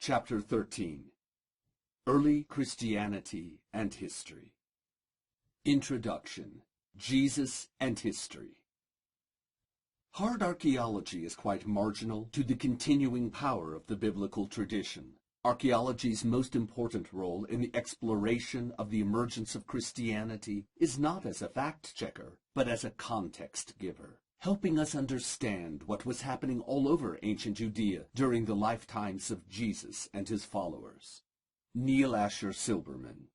Chapter 13. Early Christianity and History. Introduction. Jesus and History. Hard archaeology is quite marginal to the continuing power of the biblical tradition. Archaeology's most important role in the exploration of the emergence of Christianity is not as a fact-checker, but as a context giver, helping us understand what was happening all over ancient Judea during the lifetimes of Jesus and his followers. Neil Asher Silberman.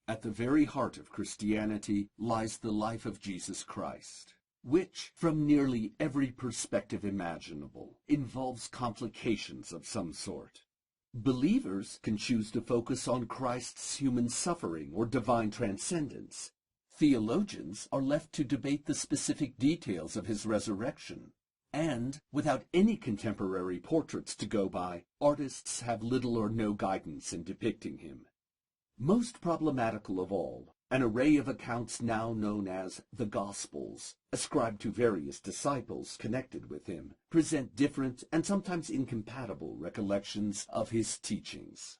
At the very heart of Christianity lies the life of Jesus Christ, which, from nearly every perspective imaginable, involves complications of some sort. Believers can choose to focus on Christ's human suffering or divine transcendence. Theologians are left to debate the specific details of his resurrection. And, without any contemporary portraits to go by, artists have little or no guidance in depicting him. Most problematical of all, an array of accounts now known as the Gospels, ascribed to various disciples connected with him, present different and sometimes incompatible recollections of his teachings.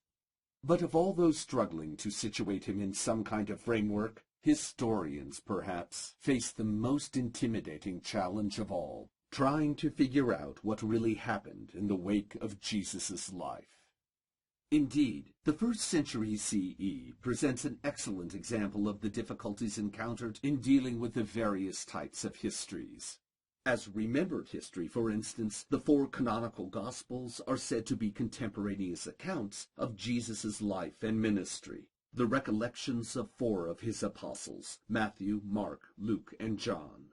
But of all those struggling to situate him in some kind of framework, historians, perhaps, face the most intimidating challenge of all, trying to figure out what really happened in the wake of Jesus' life. Indeed, the 1st century CE presents an excellent example of the difficulties encountered in dealing with the various types of histories. As remembered history, for instance, the 4 canonical Gospels are said to be contemporaneous accounts of Jesus' life and ministry, the recollections of 4 of his apostles, Matthew, Mark, Luke, and John.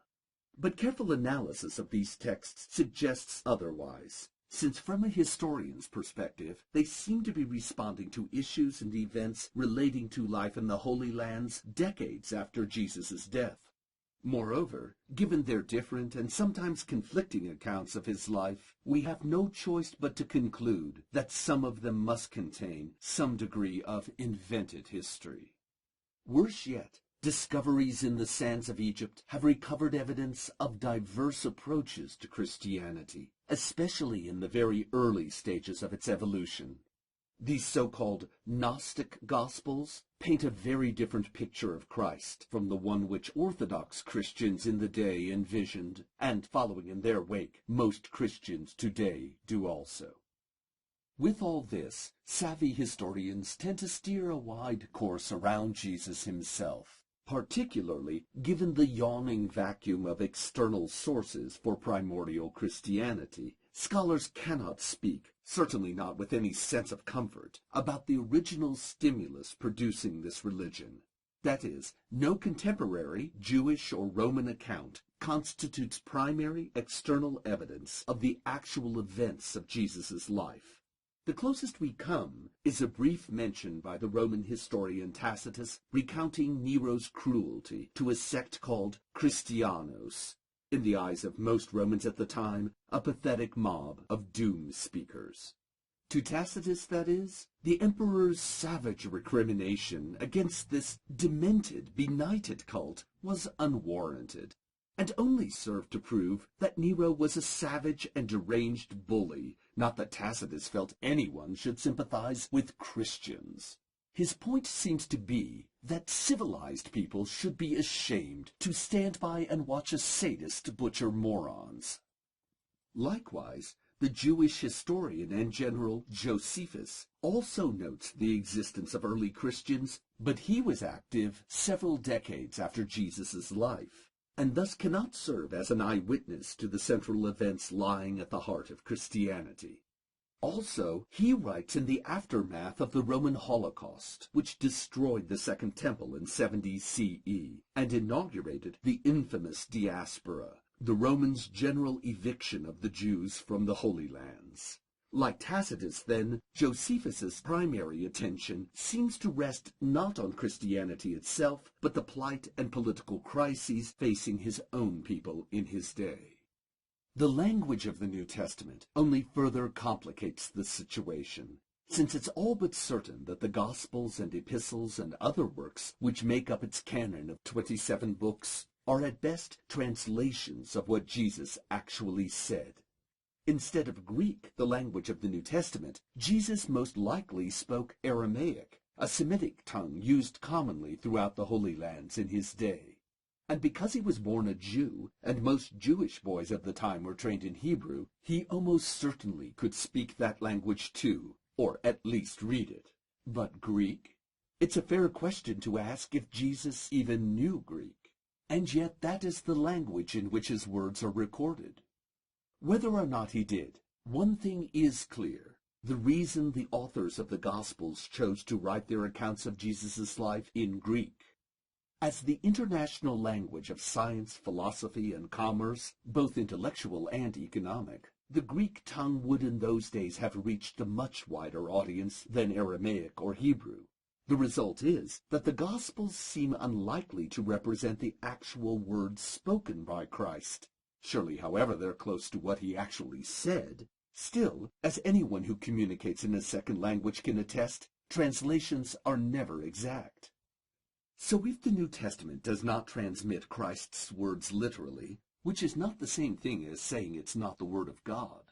But careful analysis of these texts suggests otherwise, since from a historian's perspective, they seem to be responding to issues and events relating to life in the Holy Lands decades after Jesus' death. Moreover, given their different and sometimes conflicting accounts of his life, we have no choice but to conclude that some of them must contain some degree of invented history. Worse yet, discoveries in the sands of Egypt have recovered evidence of diverse approaches to Christianity, especially in the very early stages of its evolution. These so-called Gnostic Gospels paint a very different picture of Christ from the one which Orthodox Christians in the day envisioned, and following in their wake, most Christians today do also. With all this, savvy historians tend to steer a wide course around Jesus himself, particularly given the yawning vacuum of external sources for primordial Christianity. Scholars cannot speak, certainly not with any sense of comfort, about the original stimulus producing this religion. That is, no contemporary Jewish or Roman account constitutes primary external evidence of the actual events of Jesus' life. The closest we come is a brief mention by the Roman historian Tacitus recounting Nero's cruelty to a sect called Christianos, in the eyes of most Romans at the time, a pathetic mob of doom speakers. To Tacitus, that is, the emperor's savage recrimination against this demented, benighted cult was unwarranted, and only served to prove that Nero was a savage and deranged bully, not that Tacitus felt anyone should sympathize with Christians. His point seems to be that civilized people should be ashamed to stand by and watch a sadist butcher morons. Likewise, the Jewish historian and general Josephus also notes the existence of early Christians, but he was active several decades after Jesus' life, and thus cannot serve as an eyewitness to the central events lying at the heart of Christianity. Also, he writes in the aftermath of the Roman Holocaust, which destroyed the Second Temple in 70 CE and inaugurated the infamous diaspora, the Romans' general eviction of the Jews from the Holy Lands. Like Tacitus, then, Josephus's primary attention seems to rest not on Christianity itself, but the plight and political crises facing his own people in his day. The language of the New Testament only further complicates the situation, since it's all but certain that the Gospels and Epistles and other works which make up its canon of 27 books are at best translations of what Jesus actually said. Instead of Greek, the language of the New Testament, Jesus most likely spoke Aramaic, a Semitic tongue used commonly throughout the Holy Lands in his day. And because he was born a Jew, and most Jewish boys of the time were trained in Hebrew, he almost certainly could speak that language too, or at least read it. But Greek? It's a fair question to ask if Jesus even knew Greek. And yet that is the language in which his words are recorded. Whether or not he did, one thing is clear. The reason the authors of the Gospels chose to write their accounts of Jesus' life in Greek. As the international language of science, philosophy, and commerce, both intellectual and economic, the Greek tongue would in those days have reached a much wider audience than Aramaic or Hebrew. The result is that the Gospels seem unlikely to represent the actual words spoken by Christ. Surely, however, they're close to what he actually said. Still, as anyone who communicates in a second language can attest, translations are never exact. So if the New Testament does not transmit Christ's words literally, which is not the same thing as saying it's not the Word of God,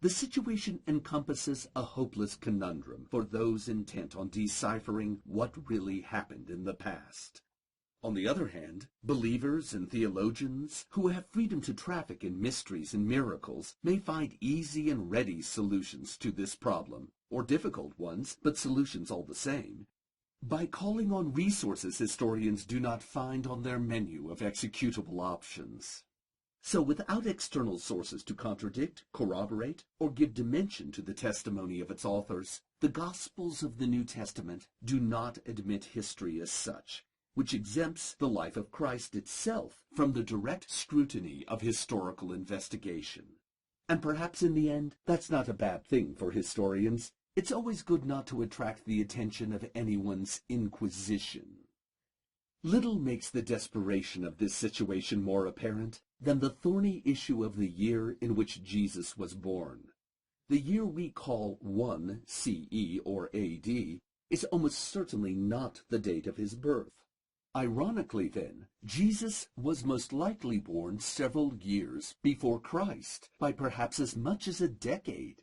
the situation encompasses a hopeless conundrum for those intent on deciphering what really happened in the past. On the other hand, believers and theologians who have freedom to traffic in mysteries and miracles may find easy and ready solutions to this problem, or difficult ones, but solutions all the same, by calling on resources historians do not find on their menu of executable options. So without external sources to contradict, corroborate, or give dimension to the testimony of its authors, the Gospels of the New Testament do not admit history as such, which exempts the life of Christ itself from the direct scrutiny of historical investigation. And perhaps in the end, that's not a bad thing for historians. It's always good not to attract the attention of anyone's inquisition. Little makes the desperation of this situation more apparent than the thorny issue of the year in which Jesus was born. The year we call 1 CE or AD is almost certainly not the date of his birth. Ironically, then, Jesus was most likely born several years before Christ, by perhaps as much as a decade.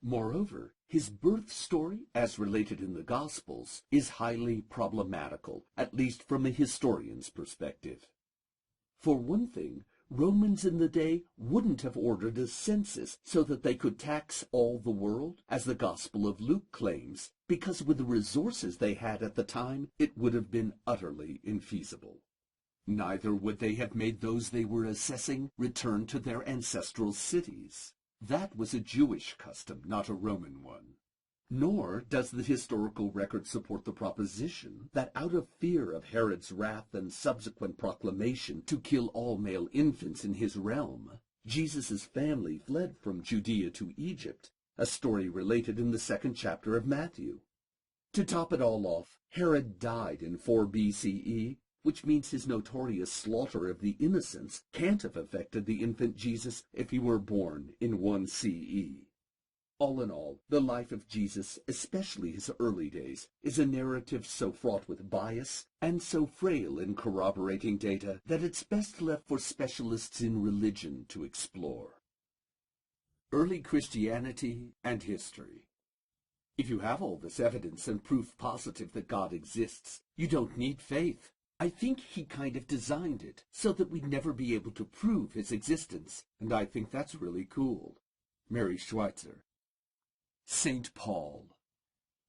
Moreover, his birth story, as related in the Gospels, is highly problematical, at least from a historian's perspective. For one thing, Romans in the day wouldn't have ordered a census so that they could tax all the world, as the Gospel of Luke claims, because with the resources they had at the time, it would have been utterly infeasible. Neither would they have made those they were assessing return to their ancestral cities. That was a Jewish custom, not a Roman one. Nor does the historical record support the proposition that out of fear of Herod's wrath and subsequent proclamation to kill all male infants in his realm, Jesus' family fled from Judea to Egypt, a story related in the 2nd chapter of Matthew. To top it all off, Herod died in 4 BCE, which means his notorious slaughter of the innocents can't have affected the infant Jesus if he were born in 1 CE. All in all, the life of Jesus, especially his early days, is a narrative so fraught with bias and so frail in corroborating data that it's best left for specialists in religion to explore. Early Christianity and history. If you have all this evidence and proof positive that God exists, you don't need faith. I think he kind of designed it so that we'd never be able to prove his existence, and I think that's really cool. Mary Schweitzer. St. Paul.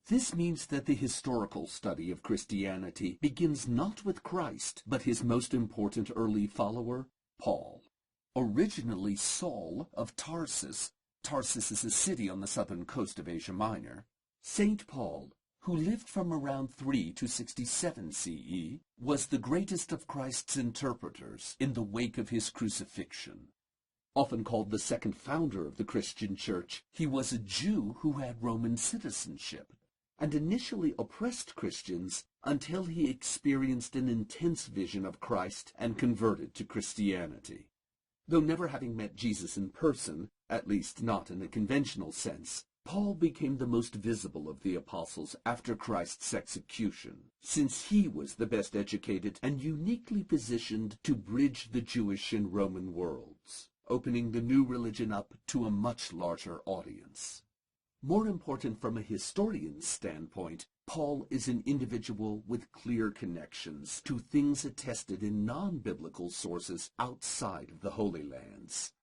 This means that the historical study of Christianity begins not with Christ, but his most important early follower, Paul. Originally Saul of Tarsus. Tarsus is a city on the southern coast of Asia Minor. St. Paul, who lived from around 3 to 67 CE, was the greatest of Christ's interpreters in the wake of his crucifixion. Often called the second founder of the Christian Church, he was a Jew who had Roman citizenship, and initially oppressed Christians until he experienced an intense vision of Christ and converted to Christianity. Though never having met Jesus in person, at least not in a conventional sense, Paul became the most visible of the apostles after Christ's execution, since he was the best educated and uniquely positioned to bridge the Jewish and Roman worlds. opening the new religion up to a much larger audience. More important from a historian's standpoint, Paul is an individual with clear connections to things attested in non-biblical sources outside of the Holy Lands.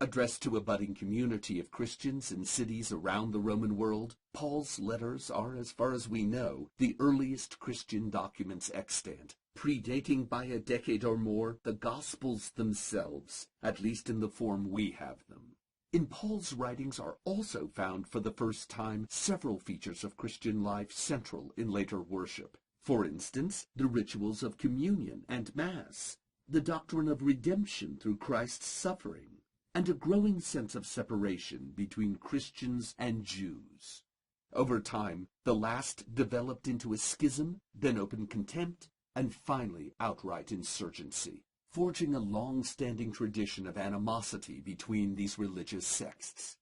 Addressed to a budding community of Christians in cities around the Roman world, Paul's letters are, as far as we know, the earliest Christian documents extant, predating by a decade or more the Gospels themselves, at least in the form we have them. In Paul's writings are also found for the first time several features of Christian life central in later worship. For instance, the rituals of communion and Mass, the doctrine of redemption through Christ's suffering, and a growing sense of separation between Christians and Jews. Over time, the last developed into a schism, then open contempt, and finally outright insurgency, forging a long-standing tradition of animosity between these religious sects.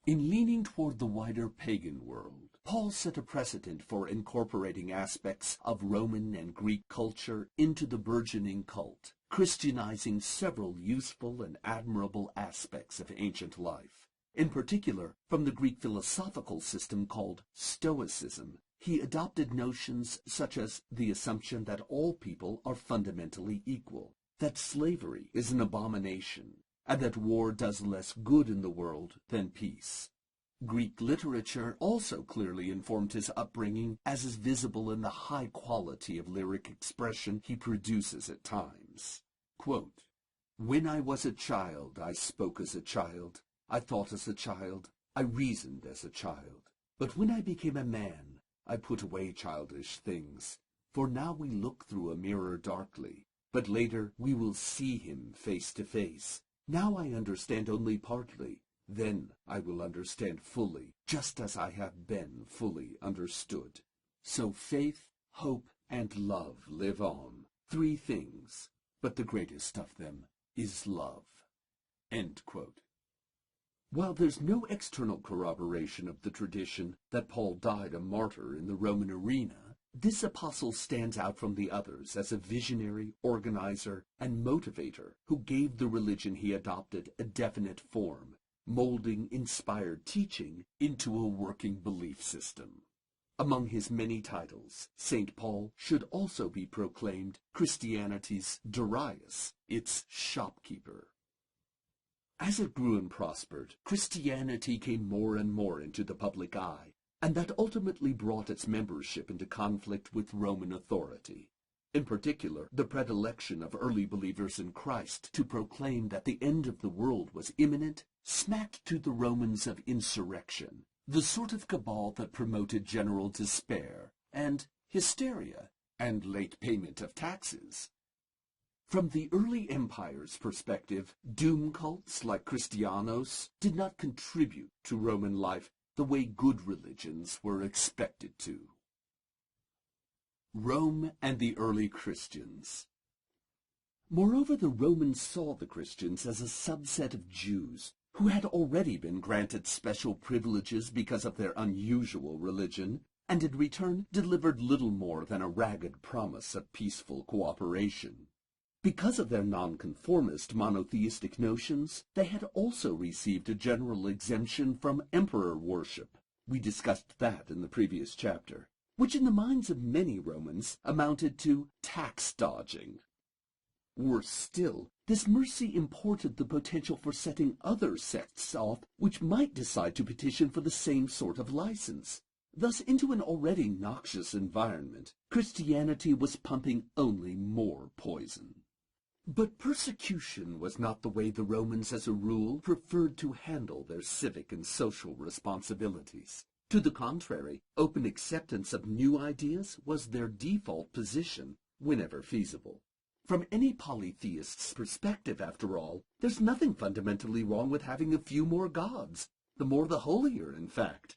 In leaning toward the wider pagan world, Paul set a precedent for incorporating aspects of Roman and Greek culture into the burgeoning cult, Christianizing several useful and admirable aspects of ancient life. In particular, from the Greek philosophical system called Stoicism, he adopted notions such as the assumption that all people are fundamentally equal, that slavery is an abomination, and that war does less good in the world than peace. Greek literature also clearly informed his upbringing, as is visible in the high quality of lyric expression he produces at times. Quote, "When I was a child, I spoke as a child, I thought as a child, I reasoned as a child. But when I became a man, I put away childish things. For now we look through a mirror darkly, but later we will see him face to face. Now I understand only partly, then I will understand fully, just as I have been fully understood. So faith, hope, and love live on, 3 things, but the greatest of them is love." End quote. While there's no external corroboration of the tradition that Paul died a martyr in the Roman arena, this apostle stands out from the others as a visionary, organizer, and motivator who gave the religion he adopted a definite form, molding inspired teaching into a working belief system. Among his many titles, St. Paul should also be proclaimed Christianity's Darius, its shopkeeper. As it grew and prospered, Christianity came more and more into the public eye, and that ultimately brought its membership into conflict with Roman authority. In particular, the predilection of early believers in Christ to proclaim that the end of the world was imminent smacked to the Romans of insurrection, the sort of cabal that promoted general despair and hysteria and late payment of taxes. From the early empire's perspective, doom cults like Christianos did not contribute to Roman life the way good religions were expected to. Rome and the early Christians. Moreover, the Romans saw the Christians as a subset of Jews who had already been granted special privileges because of their unusual religion, and in return delivered little more than a ragged promise of peaceful cooperation. Because of their nonconformist monotheistic notions, they had also received a general exemption from emperor worship. We discussed that in the previous chapter, which in the minds of many Romans amounted to tax dodging. Worse still, this mercy imported the potential for setting other sects off which might decide to petition for the same sort of license. Thus, into an already noxious environment, Christianity was pumping only more poison. But persecution was not the way the Romans, as a rule, preferred to handle their civic and social responsibilities. To the contrary, open acceptance of new ideas was their default position whenever feasible. From any polytheist's perspective, after all, there's nothing fundamentally wrong with having a few more gods, the more the holier, in fact.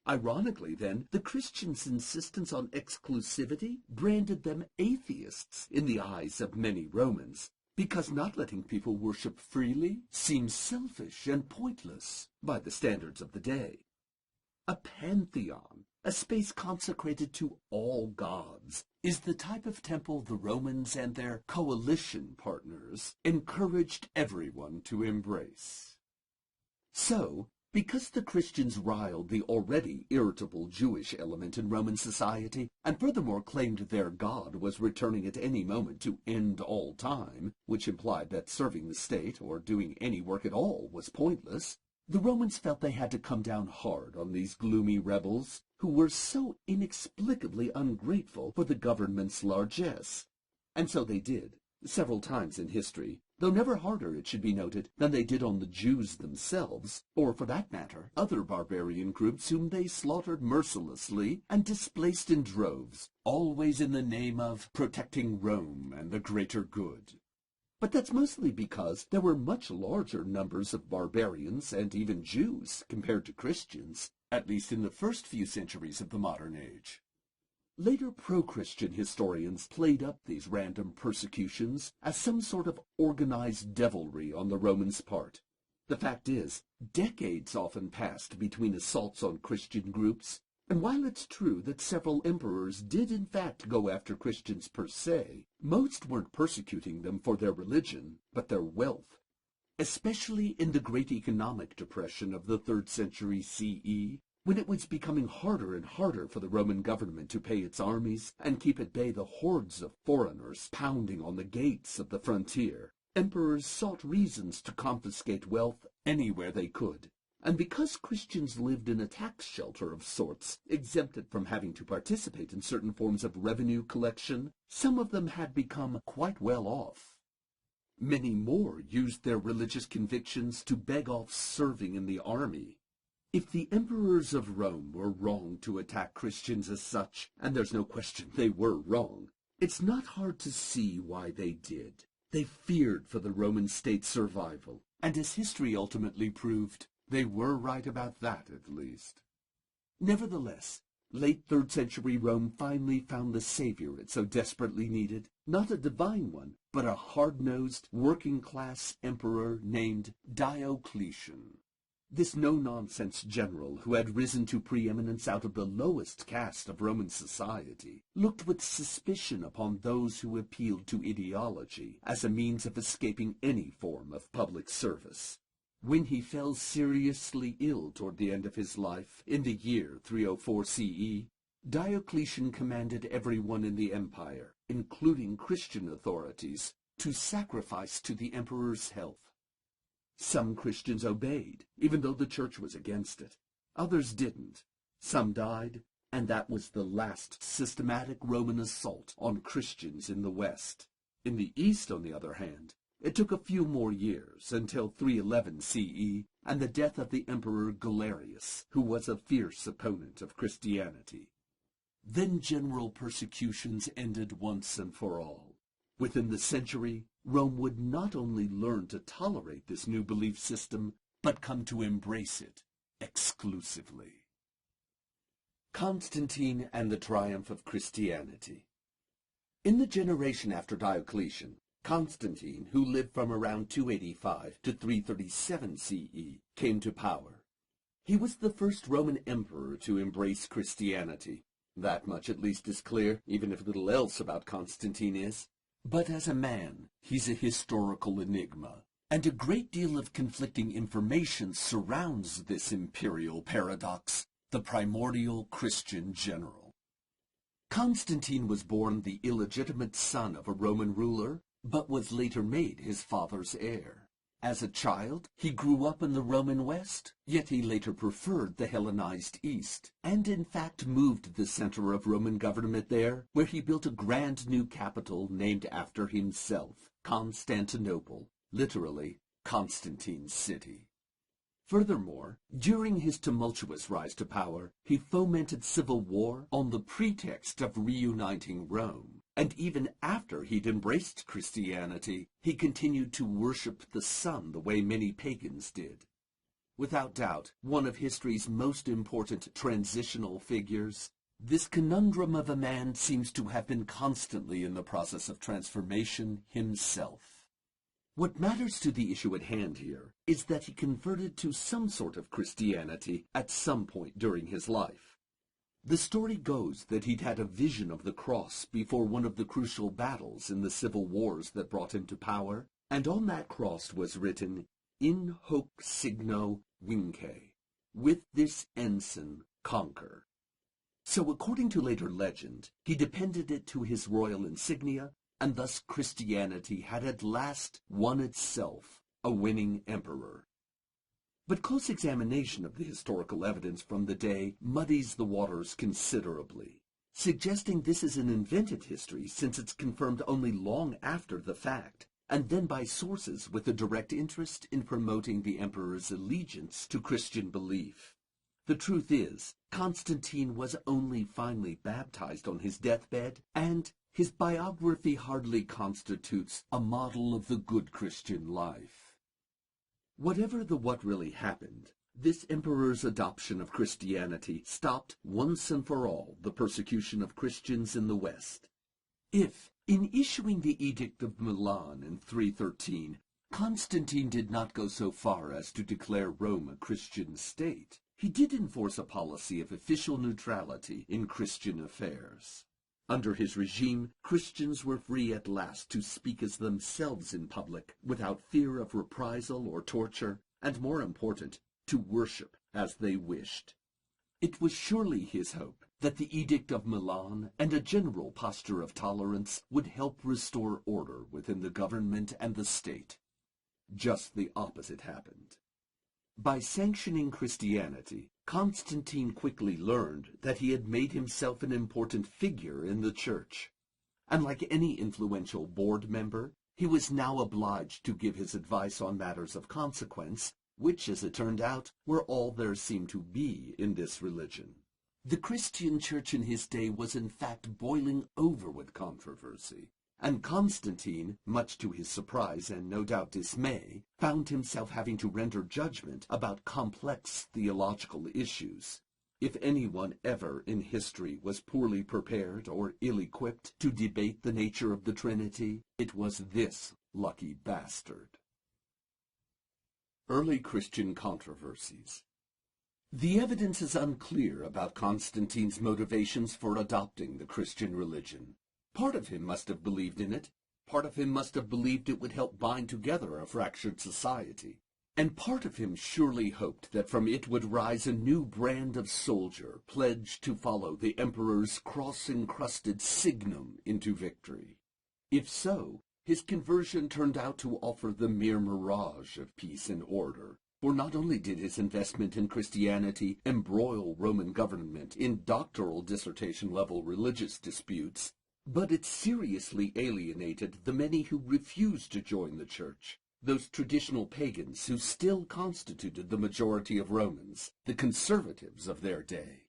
Ironically, then, the Christians' insistence on exclusivity branded them atheists in the eyes of many Romans, because not letting people worship freely seems selfish and pointless by the standards of the day. A pantheon, a space consecrated to all gods, is the type of temple the Romans and their coalition partners encouraged everyone to embrace. So, because the Christians riled the already irritable Jewish element in Roman society, and furthermore claimed their God was returning at any moment to end all time, which implied that serving the state or doing any work at all was pointless, the Romans felt they had to come down hard on these gloomy rebels, who were so inexplicably ungrateful for the government's largesse. And so they did, several times in history, though never harder, it should be noted, than they did on the Jews themselves, or, for that matter, other barbarian groups whom they slaughtered mercilessly and displaced in droves, always in the name of protecting Rome and the greater good. But that's mostly because there were much larger numbers of barbarians and even Jews compared to Christians, at least in the first few centuries of the modern age. Later pro-Christian historians played up these random persecutions as some sort of organized devilry on the Romans' part. The fact is, decades often passed between assaults on Christian groups, and while it's true that several emperors did in fact go after Christians per se, most weren't persecuting them for their religion, but their wealth. Especially in the Great Economic Depression of the 3rd century CE, when it was becoming harder and harder for the Roman government to pay its armies and keep at bay the hordes of foreigners pounding on the gates of the frontier, emperors sought reasons to confiscate wealth anywhere they could. And because Christians lived in a tax shelter of sorts, exempted from having to participate in certain forms of revenue collection, some of them had become quite well off. Many more used their religious convictions to beg off serving in the army. If the emperors of Rome were wrong to attack Christians as such, and there's no question they were wrong, it's not hard to see why they did. They feared for the Roman state's survival, and as history ultimately proved, they were right about that, at least. Nevertheless, late 3rd century Rome finally found the savior it so desperately needed, not a divine one, but a hard-nosed, working-class emperor named Diocletian. This no-nonsense general, who had risen to preeminence out of the lowest caste of Roman society, looked with suspicion upon those who appealed to ideology as a means of escaping any form of public service. When he fell seriously ill toward the end of his life, in the year 304 CE, Diocletian commanded everyone in the empire, including Christian authorities, to sacrifice to the emperor's health. Some Christians obeyed, even though the church was against it. Others didn't. Some died, and that was the last systematic Roman assault on Christians in the West. In the East, on the other hand, it took a few more years, until 311 CE, and the death of the Emperor Galerius, who was a fierce opponent of Christianity. Then general persecutions ended once and for all. Within the century, Rome would not only learn to tolerate this new belief system, but come to embrace it exclusively. Constantine and the Triumph of Christianity. In the generation after Diocletian, Constantine, who lived from around 285 to 337 CE, came to power. He was the first Roman emperor to embrace Christianity. That much at least is clear, even if little else about Constantine is. But as a man, he's a historical enigma, and a great deal of conflicting information surrounds this imperial paradox, the primordial Christian general. Constantine was born the illegitimate son of a Roman ruler, but was later made his father's heir. As a child, he grew up in the Roman West, yet he later preferred the Hellenized East, and in fact moved the center of Roman government there, where he built a grand new capital named after himself, Constantinople, literally, Constantine's city. Furthermore, during his tumultuous rise to power, he fomented civil war on the pretext of reuniting Rome. And even after he'd embraced Christianity, he continued to worship the sun the way many pagans did. Without doubt, one of history's most important transitional figures, this conundrum of a man seems to have been constantly in the process of transformation himself. What matters to the issue at hand here is that he converted to some sort of Christianity at some point during his life. The story goes that he'd had a vision of the cross before one of the crucial battles in the civil wars that brought him to power, and on that cross was written, "In hoc signo vince," with this ensign conquer. So according to later legend, he appended it to his royal insignia, and thus Christianity had at last won itself a winning emperor. But close examination of the historical evidence from the day muddies the waters considerably, suggesting this is an invented history since it's confirmed only long after the fact, and then by sources with a direct interest in promoting the emperor's allegiance to Christian belief. The truth is, Constantine was only finally baptized on his deathbed, and his biography hardly constitutes a model of the good Christian life. Whatever the what really happened, this emperor's adoption of Christianity stopped once and for all the persecution of Christians in the West. If, in issuing the Edict of Milan in 313, Constantine did not go so far as to declare Rome a Christian state, he did enforce a policy of official neutrality in Christian affairs. Under his regime, Christians were free at last to speak as themselves in public without fear of reprisal or torture, and more important, to worship as they wished. It was surely his hope that the Edict of Milan and a general posture of tolerance would help restore order within the government and the state. Just the opposite happened. By sanctioning Christianity, Constantine quickly learned that he had made himself an important figure in the church. And like any influential board member, he was now obliged to give his advice on matters of consequence, which, as it turned out, were all there seemed to be in this religion. The Christian church in his day was in fact boiling over with controversy, and Constantine, much to his surprise and no doubt dismay, found himself having to render judgment about complex theological issues. If anyone ever in history was poorly prepared or ill-equipped to debate the nature of the Trinity, it was this lucky bastard. Early Christian controversies. The evidence is unclear about Constantine's motivations for adopting the Christian religion. Part of him must have believed in it, part of him must have believed it would help bind together a fractured society, and part of him surely hoped that from it would rise a new brand of soldier pledged to follow the emperor's cross-encrusted signum into victory. If so, his conversion turned out to offer the mere mirage of peace and order, for not only did his investment in Christianity embroil Roman government in doctoral dissertation-level religious disputes, but it seriously alienated the many who refused to join the church, those traditional pagans who still constituted the majority of Romans, the conservatives of their day.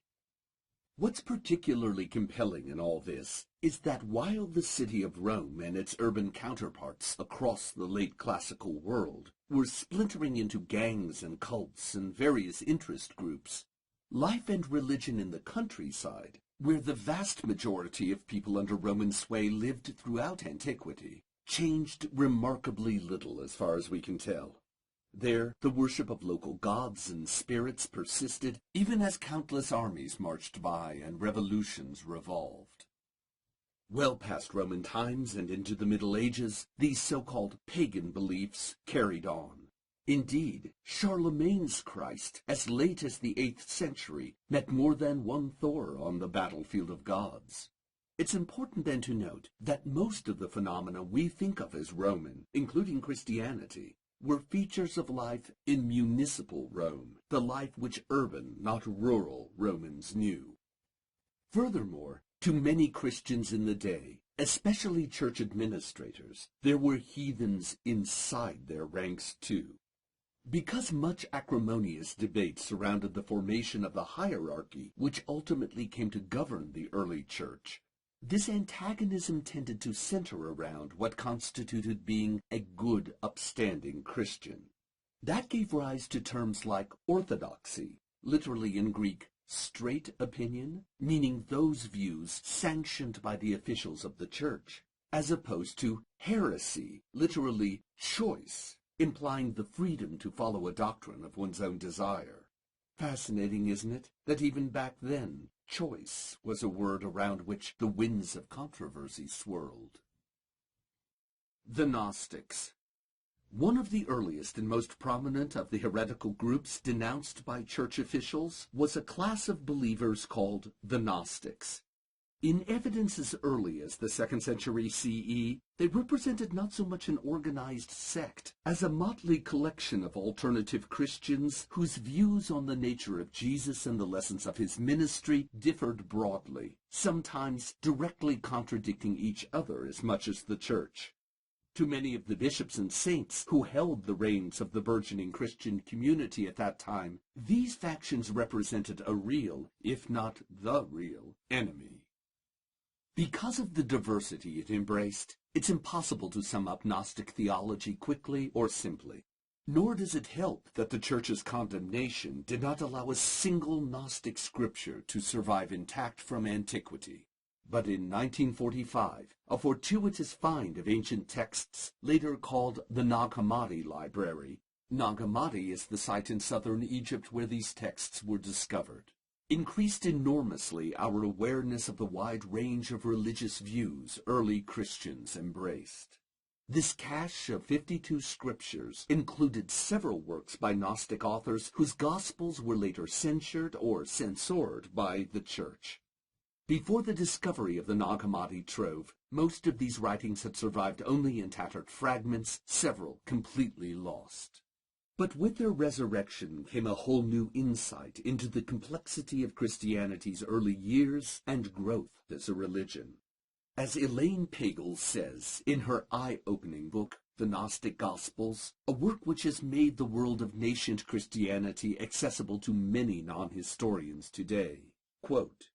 What's particularly compelling in all this is that while the city of Rome and its urban counterparts across the late classical world were splintering into gangs and cults and various interest groups, life and religion in the countryside, where the vast majority of people under Roman sway lived throughout antiquity, changed remarkably little as far as we can tell. There, the worship of local gods and spirits persisted, even as countless armies marched by and revolutions revolved. Well past Roman times and into the Middle Ages, these so-called pagan beliefs carried on. Indeed, Charlemagne's Christ, as late as the 8th century, met more than one Thor on the battlefield of gods. It's important then to note that most of the phenomena we think of as Roman, including Christianity, were features of life in municipal Rome, the life which urban, not rural, Romans knew. Furthermore, to many Christians in the day, especially church administrators, there were heathens inside their ranks too. Because much acrimonious debate surrounded the formation of the hierarchy which ultimately came to govern the early church, this antagonism tended to center around what constituted being a good, upstanding Christian. That gave rise to terms like Orthodoxy, literally in Greek, straight opinion, meaning those views sanctioned by the officials of the church, as opposed to heresy, literally choice, implying the freedom to follow a doctrine of one's own desire. Fascinating, isn't it, that even back then, choice was a word around which the winds of controversy swirled. The Gnostics. One of the earliest and most prominent of the heretical groups denounced by church officials was a class of believers called the Gnostics. In evidence as early as the 2nd century CE, they represented not so much an organized sect as a motley collection of alternative Christians whose views on the nature of Jesus and the lessons of his ministry differed broadly, sometimes directly contradicting each other as much as the Church. To many of the bishops and saints who held the reins of the burgeoning Christian community at that time, these factions represented a real, if not the real, enemy. Because of the diversity it embraced, it's impossible to sum up Gnostic theology quickly or simply. Nor does it help that the Church's condemnation did not allow a single Gnostic scripture to survive intact from antiquity. But in 1945, a fortuitous find of ancient texts, later called the Nag Hammadi Library. Nag Hammadi is the site in southern Egypt where these texts were discovered, increased enormously our awareness of the wide range of religious views early Christians embraced. This cache of 52 scriptures included several works by Gnostic authors whose Gospels were later censured or censored by the Church. Before the discovery of the Nag Hammadi trove, most of these writings had survived only in tattered fragments, several completely lost. But with their resurrection came a whole new insight into the complexity of Christianity's early years and growth as a religion. As Elaine Pagel says in her eye-opening book, The Gnostic Gospels, a work which has made the world of nascent Christianity accessible to many non-historians today, quote,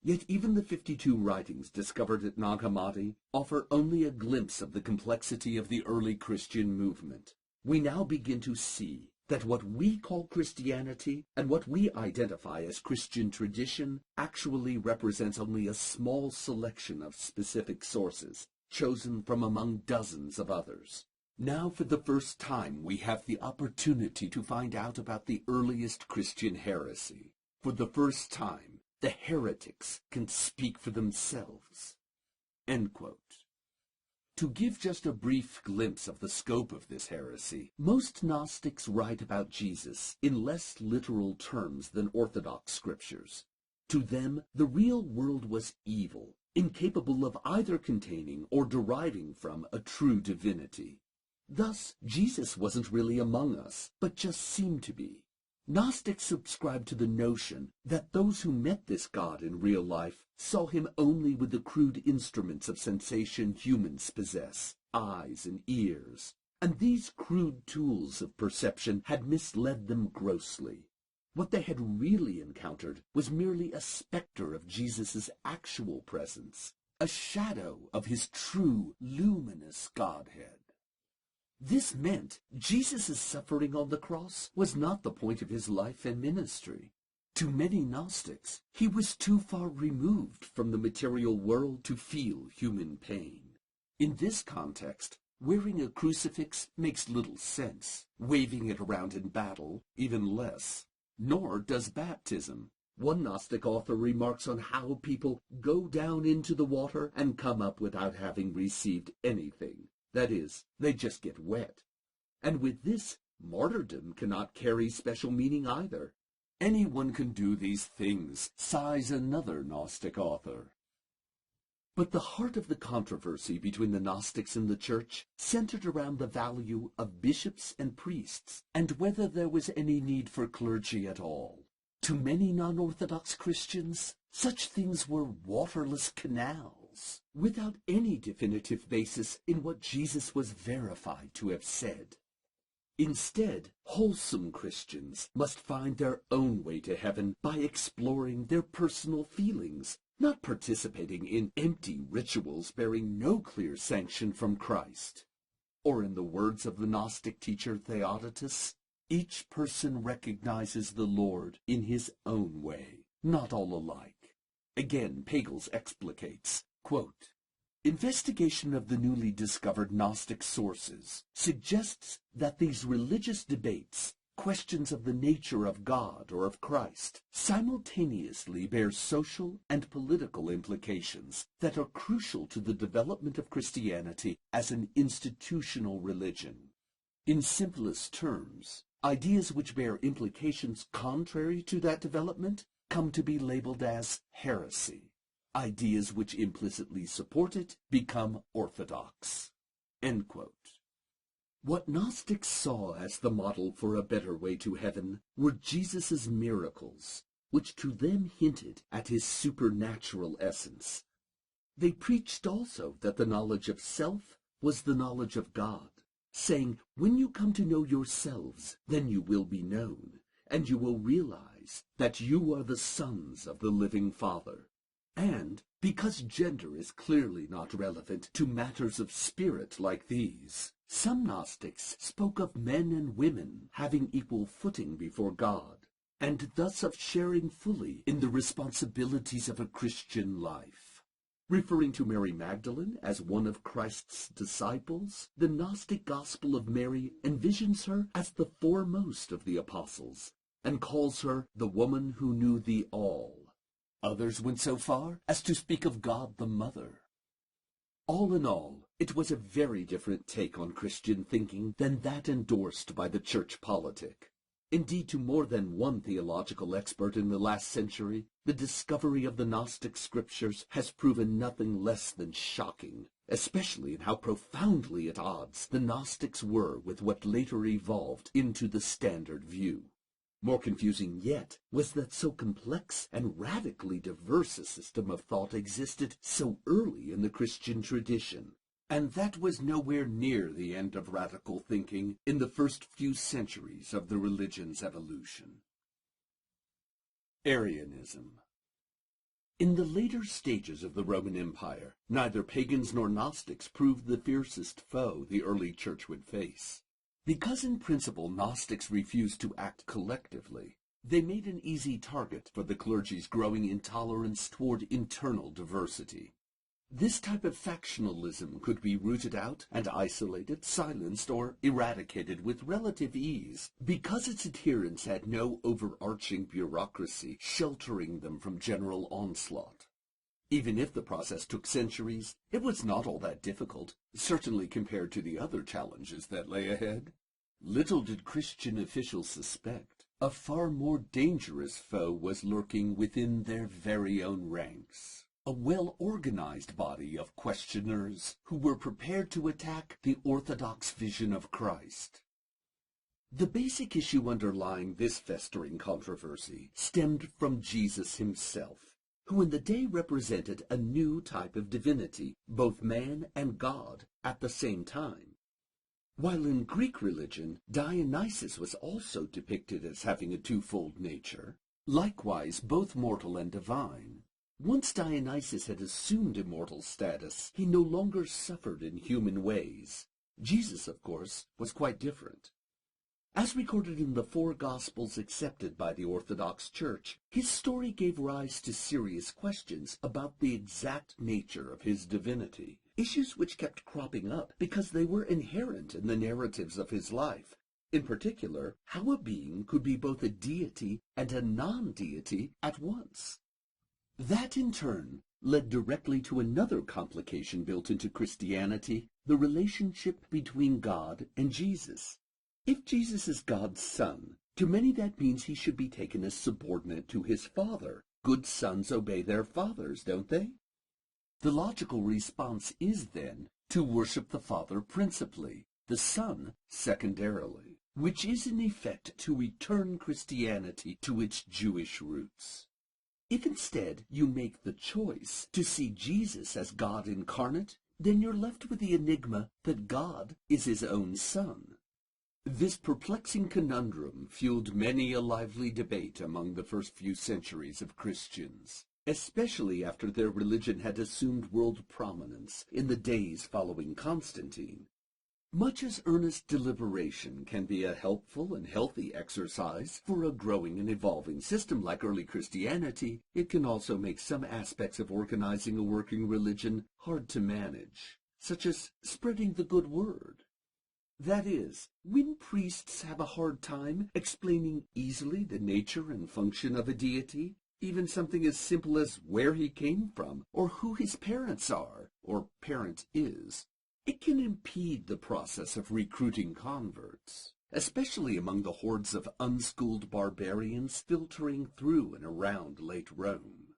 "Yet even the 52 writings discovered at Nag Hammadi offer only a glimpse of the complexity of the early Christian movement. We now begin to see that what we call Christianity and what we identify as Christian tradition actually represents only a small selection of specific sources, chosen from among dozens of others. Now for the first time we have the opportunity to find out about the earliest Christian heresy. For the first time, the heretics can speak for themselves." End quote. To give just a brief glimpse of the scope of this heresy, most Gnostics write about Jesus in less literal terms than Orthodox scriptures. To them, the real world was evil, incapable of either containing or deriving from a true divinity. Thus, Jesus wasn't really among us, but just seemed to be. Gnostics subscribe to the notion that those who met this God in real life saw him only with the crude instruments of sensation humans possess, eyes and ears, and these crude tools of perception had misled them grossly. What they had really encountered was merely a specter of Jesus' actual presence, a shadow of his true, luminous Godhead. This meant Jesus' suffering on the cross was not the point of his life and ministry. To many Gnostics, he was too far removed from the material world to feel human pain. In this context, wearing a crucifix makes little sense, waving it around in battle even less. Nor does baptism. One Gnostic author remarks on how people go down into the water and come up without having received anything. That is, they just get wet. And with this, martyrdom cannot carry special meaning either. Anyone can do these things, sighs another Gnostic author. But the heart of the controversy between the Gnostics and the Church centered around the value of bishops and priests, and whether there was any need for clergy at all. To many non-Orthodox Christians, such things were waterless canals, without any definitive basis in what Jesus was verified to have said. Instead, wholesome Christians must find their own way to heaven by exploring their personal feelings, not participating in empty rituals bearing no clear sanction from Christ. Or in the words of the Gnostic teacher Theodotus, each person recognizes the Lord in his own way, not all alike. Again, Pagels explicates, quote, Investigation of the newly discovered Gnostic sources suggests that these religious debates, questions of the nature of God or of Christ, simultaneously bear social and political implications that are crucial to the development of Christianity as an institutional religion. In simplest terms, ideas which bear implications contrary to that development come to be labeled as heresy. Ideas which implicitly support it become orthodox." End quote. What Gnostics saw as the model for a better way to heaven were Jesus' miracles, which to them hinted at his supernatural essence. They preached also that the knowledge of self was the knowledge of God, saying, "When you come to know yourselves, then you will be known, and you will realize that you are the sons of the living Father." And, because gender is clearly not relevant to matters of spirit like these, some Gnostics spoke of men and women having equal footing before God, and thus of sharing fully in the responsibilities of a Christian life. Referring to Mary Magdalene as one of Christ's disciples, the Gnostic Gospel of Mary envisions her as the foremost of the apostles, and calls her the woman who knew the all. Others went so far as to speak of God the Mother. All in all, it was a very different take on Christian thinking than that endorsed by the church politic. Indeed, to more than one theological expert in the last century, the discovery of the Gnostic scriptures has proven nothing less than shocking, especially in how profoundly at odds the Gnostics were with what later evolved into the standard view. More confusing yet was that so complex and radically diverse a system of thought existed so early in the Christian tradition, and that was nowhere near the end of radical thinking in the first few centuries of the religion's evolution. Arianism. In the later stages of the Roman Empire, neither pagans nor Gnostics proved the fiercest foe the early church would face. Because in principle Gnostics refused to act collectively, they made an easy target for the clergy's growing intolerance toward internal diversity. This type of factionalism could be rooted out and isolated, silenced, or eradicated with relative ease, because its adherents had no overarching bureaucracy sheltering them from general onslaught. Even if the process took centuries, it was not all that difficult, certainly compared to the other challenges that lay ahead. Little did Christian officials suspect a far more dangerous foe was lurking within their very own ranks. A well-organized body of questioners who were prepared to attack the orthodox vision of Christ. The basic issue underlying this festering controversy stemmed from Jesus himself, who in the day represented a new type of divinity, both man and God, at the same time. While in Greek religion, Dionysus was also depicted as having a twofold nature, likewise both mortal and divine. Once Dionysus had assumed immortal status, he no longer suffered in human ways. Jesus, of course, was quite different. As recorded in the four Gospels accepted by the Orthodox Church, his story gave rise to serious questions about the exact nature of his divinity, issues which kept cropping up because they were inherent in the narratives of his life. In particular, how a being could be both a deity and a non-deity at once. That, in turn, led directly to another complication built into Christianity, the relationship between God and Jesus. If Jesus is God's son, to many that means he should be taken as subordinate to his Father. Good sons obey their fathers, don't they? The logical response is, then, to worship the Father principally, the Son secondarily, which is in effect to return Christianity to its Jewish roots. If instead you make the choice to see Jesus as God incarnate, then you're left with the enigma that God is his own Son. This perplexing conundrum fueled many a lively debate among the first few centuries of Christians, especially after their religion had assumed world prominence in the days following Constantine. Much as earnest deliberation can be a helpful and healthy exercise for a growing and evolving system like early Christianity, it can also make some aspects of organizing a working religion hard to manage, such as spreading the good word. That is, when priests have a hard time explaining easily the nature and function of a deity, even something as simple as where he came from, or who his parents are, or parent is, it can impede the process of recruiting converts, especially among the hordes of unschooled barbarians filtering through and around late Rome.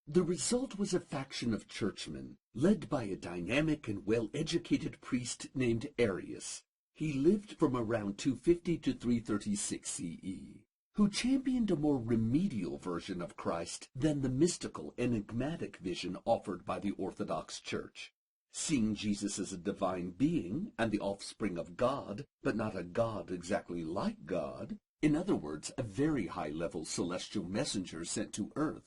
The result was a faction of churchmen, led by a dynamic and well-educated priest named Arius. He lived from around 250 to 336 CE, who championed a more remedial version of Christ than the mystical, enigmatic vision offered by the Orthodox Church. Seeing Jesus as a divine being and the offspring of God, but not a God exactly like God, in other words, a very high-level celestial messenger sent to earth.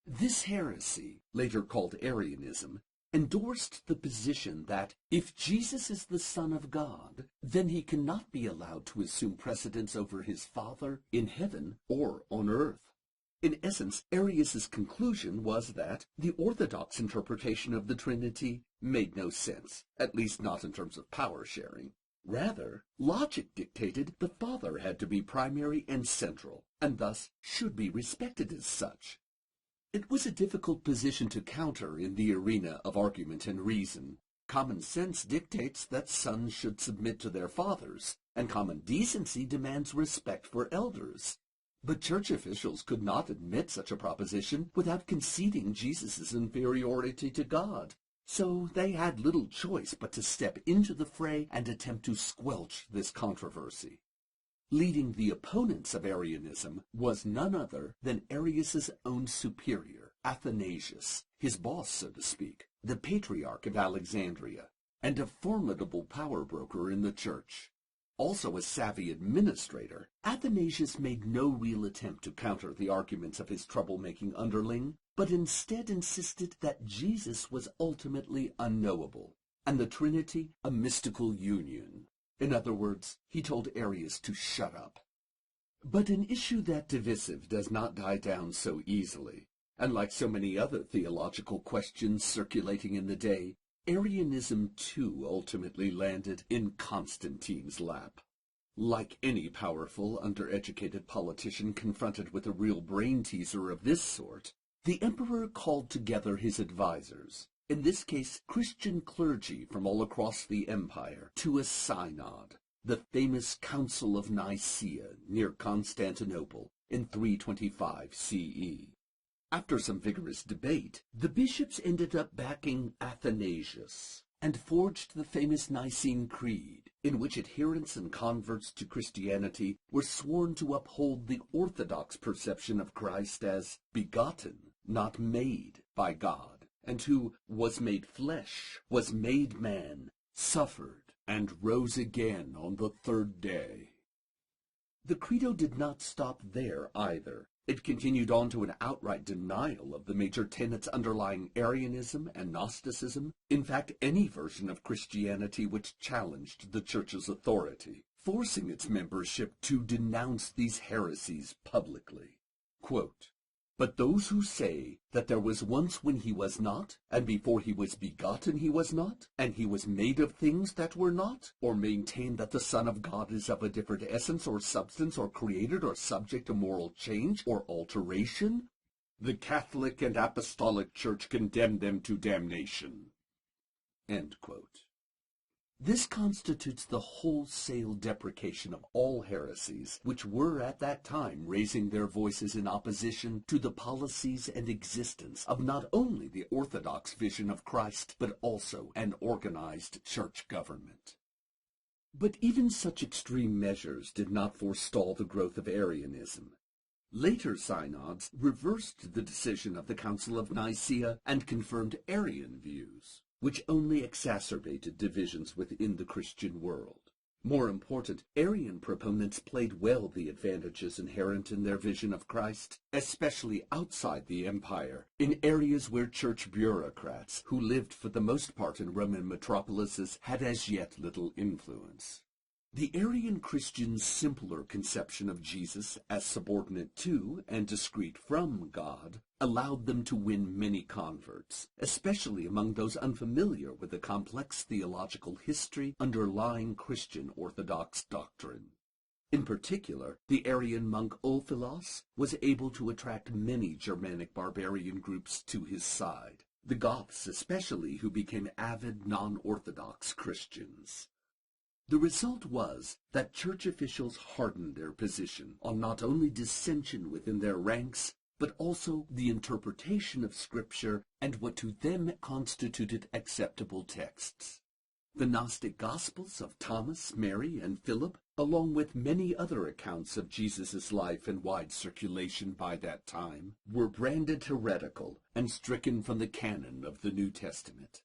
This heresy, later called Arianism, endorsed the position that if Jesus is the Son of God, then he cannot be allowed to assume precedence over his Father in heaven or on earth. In essence, Arius's conclusion was that the Orthodox interpretation of the Trinity made no sense, at least not in terms of power sharing. Rather, logic dictated the Father had to be primary and central, and thus should be respected as such. It was a difficult position to counter in the arena of argument and reason. Common sense dictates that sons should submit to their fathers, and common decency demands respect for elders. But church officials could not admit such a proposition without conceding Jesus' inferiority to God. So they had little choice but to step into the fray and attempt to squelch this controversy. Leading the opponents of Arianism was none other than Arius's own superior, Athanasius, his boss, so to speak, the Patriarch of Alexandria, and a formidable power broker in the church. Also a savvy administrator, Athanasius made no real attempt to counter the arguments of his troublemaking underling, but instead insisted that Jesus was ultimately unknowable, and the Trinity a mystical union. In other words, he told Arius to shut up. But an issue that divisive does not die down so easily, and like so many other theological questions circulating in the day, Arianism too ultimately landed in Constantine's lap. Like any powerful, undereducated politician confronted with a real brain-teaser of this sort, the emperor called together his advisors, in this case Christian clergy from all across the empire, to a synod, the famous Council of Nicaea near Constantinople in 325 CE. After some vigorous debate, the bishops ended up backing Athanasius and forged the famous Nicene Creed, in which adherents and converts to Christianity were sworn to uphold the orthodox perception of Christ as begotten, not made, by God, and who was made flesh, was made man, suffered, and rose again on the third day. The Credo did not stop there either. It continued on to an outright denial of the major tenets underlying Arianism and Gnosticism, in fact any version of Christianity which challenged the Church's authority, forcing its membership to denounce these heresies publicly. Quote, "But those who say that there was once when he was not, and before he was begotten he was not, and he was made of things that were not, or maintain that the Son of God is of a different essence or substance or created or subject to moral change or alteration, the Catholic and Apostolic Church condemn them to damnation." End quote. This constitutes the wholesale deprecation of all heresies which were at that time raising their voices in opposition to the policies and existence of not only the Orthodox vision of Christ, but also an organized church government. But even such extreme measures did not forestall the growth of Arianism. Later synods reversed the decision of the Council of Nicaea and confirmed Arian views, which only exacerbated divisions within the Christian world. More important, Arian proponents played well the advantages inherent in their vision of Christ, especially outside the empire, in areas where church bureaucrats, who lived for the most part in Roman metropolises, had as yet little influence. The Arian Christians' simpler conception of Jesus as subordinate to and discrete from God allowed them to win many converts, especially among those unfamiliar with the complex theological history underlying Christian Orthodox doctrine. In particular, the Arian monk Ulfilas was able to attract many Germanic barbarian groups to his side, the Goths especially, who became avid non-Orthodox Christians. The result was that church officials hardened their position on not only dissension within their ranks, but also the interpretation of Scripture and what to them constituted acceptable texts. The Gnostic Gospels of Thomas, Mary, and Philip, along with many other accounts of Jesus' life in wide circulation by that time, were branded heretical and stricken from the canon of the New Testament.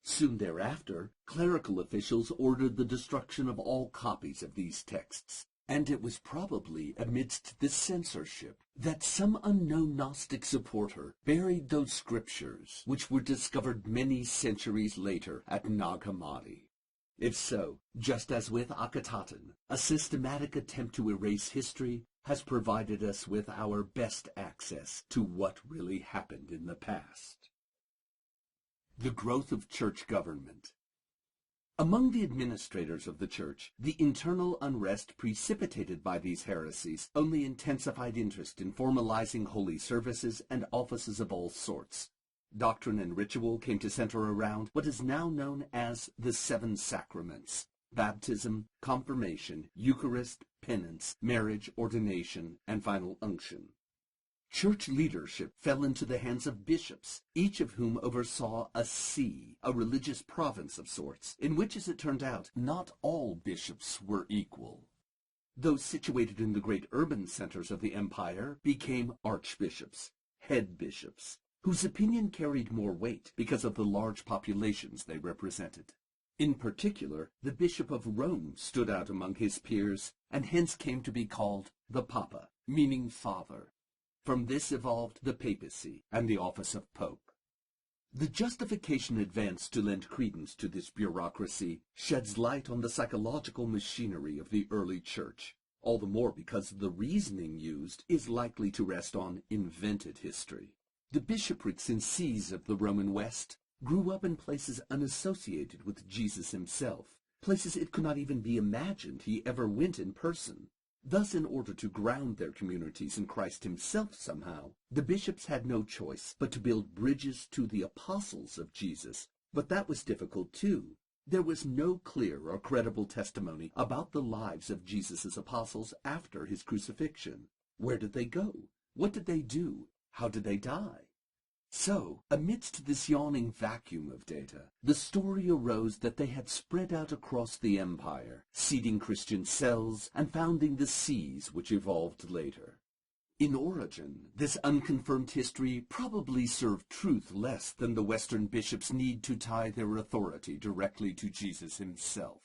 Soon thereafter, clerical officials ordered the destruction of all copies of these texts, and it was probably amidst this censorship that some unknown Gnostic supporter buried those scriptures which were discovered many centuries later at Nag Hammadi. If so, just as with Akhenaten, a systematic attempt to erase history has provided us with our best access to what really happened in the past. The growth of church government. Among the administrators of the church, the internal unrest precipitated by these heresies only intensified interest in formalizing holy services and offices of all sorts. Doctrine and ritual came to center around what is now known as the 7 sacraments: baptism, confirmation, Eucharist, penance, marriage, ordination, and final unction. Church leadership fell into the hands of bishops, each of whom oversaw a see, a religious province of sorts, in which, as it turned out, not all bishops were equal. Those situated in the great urban centers of the empire became archbishops, head bishops, whose opinion carried more weight because of the large populations they represented. In particular, the Bishop of Rome stood out among his peers, and hence came to be called the Papa, meaning father. From this evolved the papacy and the office of pope. The justification advanced to lend credence to this bureaucracy sheds light on the psychological machinery of the early church, all the more because the reasoning used is likely to rest on invented history. The bishoprics and sees of the Roman West grew up in places unassociated with Jesus himself, places it could not even be imagined he ever went in person. Thus, in order to ground their communities in Christ himself somehow, the bishops had no choice but to build bridges to the apostles of Jesus. But that was difficult too. There was no clear or credible testimony about the lives of Jesus' apostles after his crucifixion. Where did they go? What did they do? How did they die? So, amidst this yawning vacuum of data, the story arose that they had spread out across the empire, seeding Christian cells and founding the sees which evolved later. In origin, this unconfirmed history probably served truth less than the Western bishops' need to tie their authority directly to Jesus himself.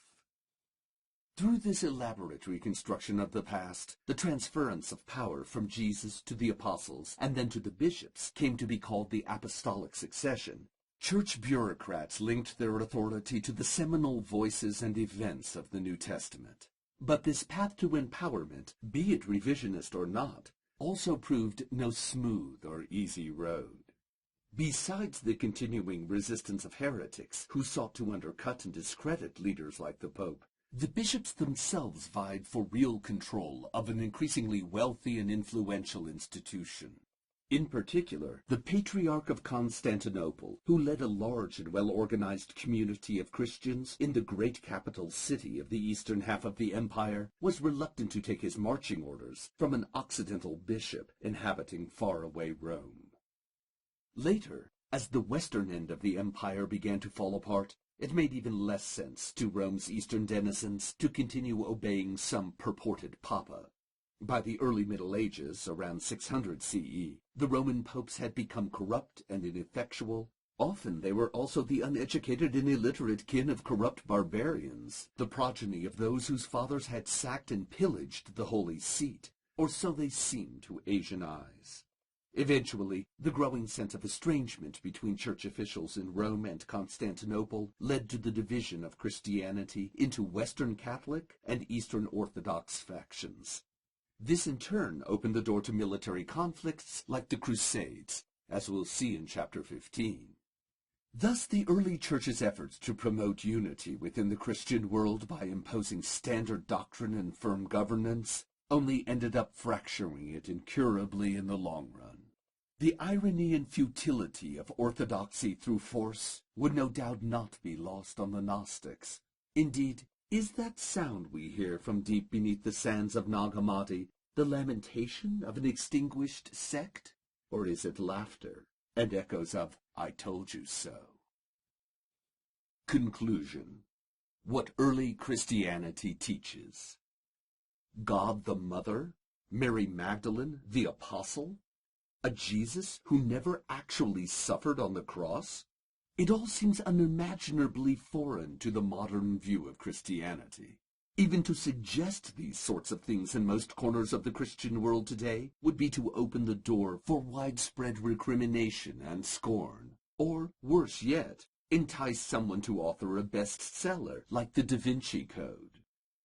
Through this elaborate reconstruction of the past, the transference of power from Jesus to the apostles and then to the bishops came to be called the apostolic succession. Church bureaucrats linked their authority to the seminal voices and events of the New Testament. But this path to empowerment, be it revisionist or not, also proved no smooth or easy road. Besides the continuing resistance of heretics who sought to undercut and discredit leaders like the Pope, the bishops themselves vied for real control of an increasingly wealthy and influential institution. In particular, the Patriarch of Constantinople, who led a large and well-organized community of Christians in the great capital city of the eastern half of the empire, was reluctant to take his marching orders from an Occidental bishop inhabiting faraway Rome. Later, as the western end of the empire began to fall apart, it made even less sense to Rome's eastern denizens to continue obeying some purported papa. By the early Middle Ages, around 600 CE, the Roman popes had become corrupt and ineffectual, Often they were also the uneducated and illiterate kin of corrupt barbarians, the progeny of those whose fathers had sacked and pillaged the Holy Seat, or so they seemed to Asian eyes. Eventually, the growing sense of estrangement between church officials in Rome and Constantinople led to the division of Christianity into Western Catholic and Eastern Orthodox factions. This in turn opened the door to military conflicts like the Crusades, as we'll see in Chapter 15. Thus, the early Church's efforts to promote unity within the Christian world by imposing standard doctrine and firm governance only ended up fracturing it incurably in the long run. The irony and futility of orthodoxy through force would no doubt not be lost on the Gnostics. Indeed, is that sound we hear from deep beneath the sands of Nag Hammadi the lamentation of an extinguished sect? Or is it laughter and echoes of "I told you so"? Conclusion. What early Christianity teaches. God the Mother? Mary Magdalene, the Apostle? A Jesus who never actually suffered on the cross? It all seems unimaginably foreign to the modern view of Christianity. Even to suggest these sorts of things in most corners of the Christian world today would be to open the door for widespread recrimination and scorn, or, worse yet, entice someone to author a bestseller like the Da Vinci Code.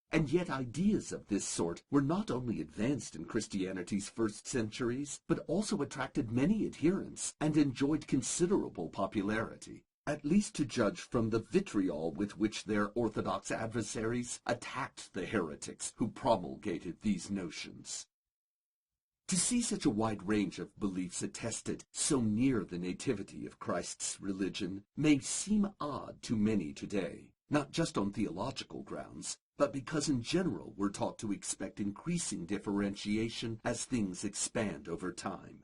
And yet ideas of this sort were not only advanced in Christianity's first centuries, but also attracted many adherents and enjoyed considerable popularity, at least to judge from the vitriol with which their Orthodox adversaries attacked the heretics who promulgated these notions. To see such a wide range of beliefs attested so near the nativity of Christ's religion may seem odd to many today, not just on theological grounds, but because in general we're taught to expect increasing differentiation as things expand over time.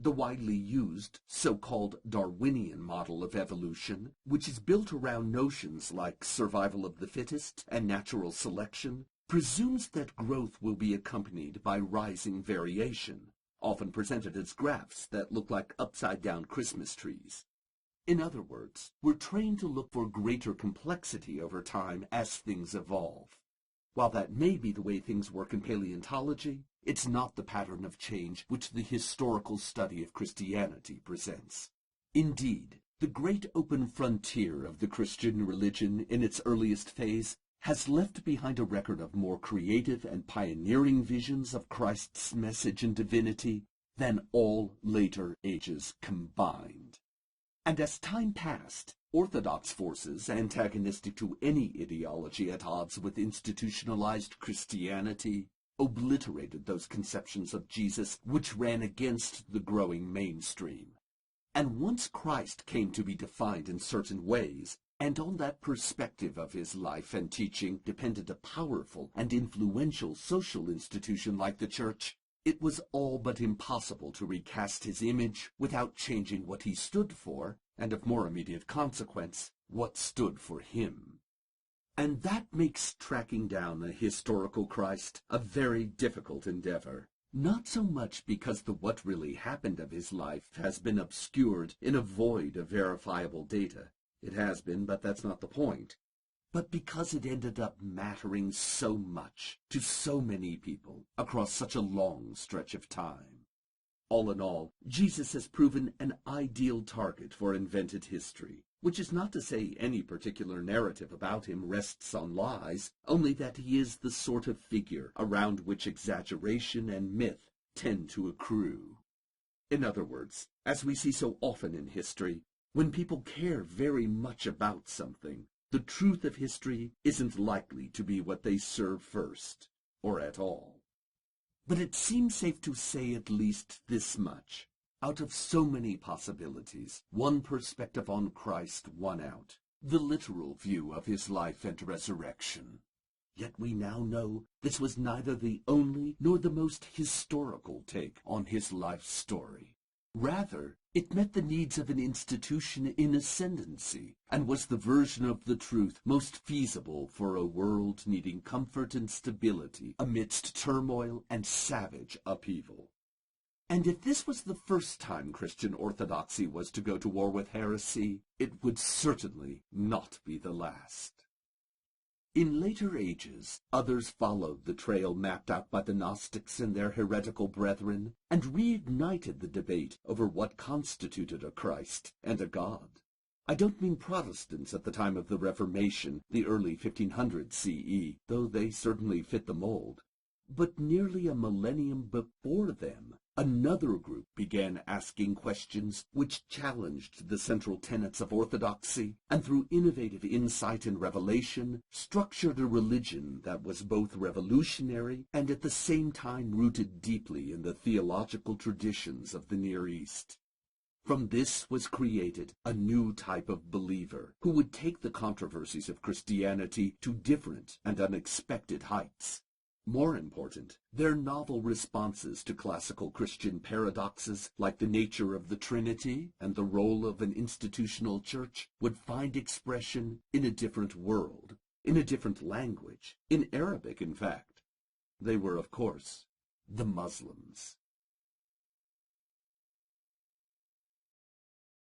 The widely used so-called Darwinian model of evolution, which is built around notions like survival of the fittest and natural selection, presumes that growth will be accompanied by rising variation, often presented as graphs that look like upside-down Christmas trees. In other words, we're trained to look for greater complexity over time as things evolve. While that may be the way things work in paleontology, it's not the pattern of change which the historical study of Christianity presents. Indeed, the great open frontier of the Christian religion in its earliest phase has left behind a record of more creative and pioneering visions of Christ's message and divinity than all later ages combined. And as time passed, orthodox forces antagonistic to any ideology at odds with institutionalized Christianity obliterated those conceptions of Jesus which ran against the growing mainstream. And once Christ came to be defined in certain ways, and on that perspective of his life and teaching depended a powerful and influential social institution like the Church, it was all but impossible to recast his image without changing what he stood for, and of more immediate consequence, what stood for him. And that makes tracking down a historical Christ a very difficult endeavor, not so much because the what really happened of his life has been obscured in a void of verifiable data. It has been, but that's not the point. But because it ended up mattering so much to so many people across such a long stretch of time. All in all, Jesus has proven an ideal target for invented history, which is not to say any particular narrative about him rests on lies, only that he is the sort of figure around which exaggeration and myth tend to accrue. In other words, as we see so often in history, when people care very much about something, the truth of history isn't likely to be what they serve first, or at all. But it seems safe to say at least this much. Out of so many possibilities, one perspective on Christ won out, the literal view of his life and resurrection. Yet we now know this was neither the only nor the most historical take on his life story. Rather, it met the needs of an institution in ascendancy, and was the version of the truth most feasible for a world needing comfort and stability amidst turmoil and savage upheaval. And if this was the first time Christian orthodoxy was to go to war with heresy, it would certainly not be the last. In later ages, others followed the trail mapped out by the Gnostics and their heretical brethren, and reignited the debate over what constituted a Christ and a God. I don't mean Protestants at the time of the Reformation, the early 1500s CE, though they certainly fit the mold. But nearly a millennium before them, another group began asking questions which challenged the central tenets of orthodoxy, and through innovative insight and revelation, structured a religion that was both revolutionary and at the same time rooted deeply in the theological traditions of the Near East. From this was created a new type of believer who would take the controversies of Christianity to different and unexpected heights. More important, their novel responses to classical Christian paradoxes like the nature of the Trinity and the role of an institutional church would find expression in a different world, in a different language, in Arabic in fact. They were, of course, the Muslims.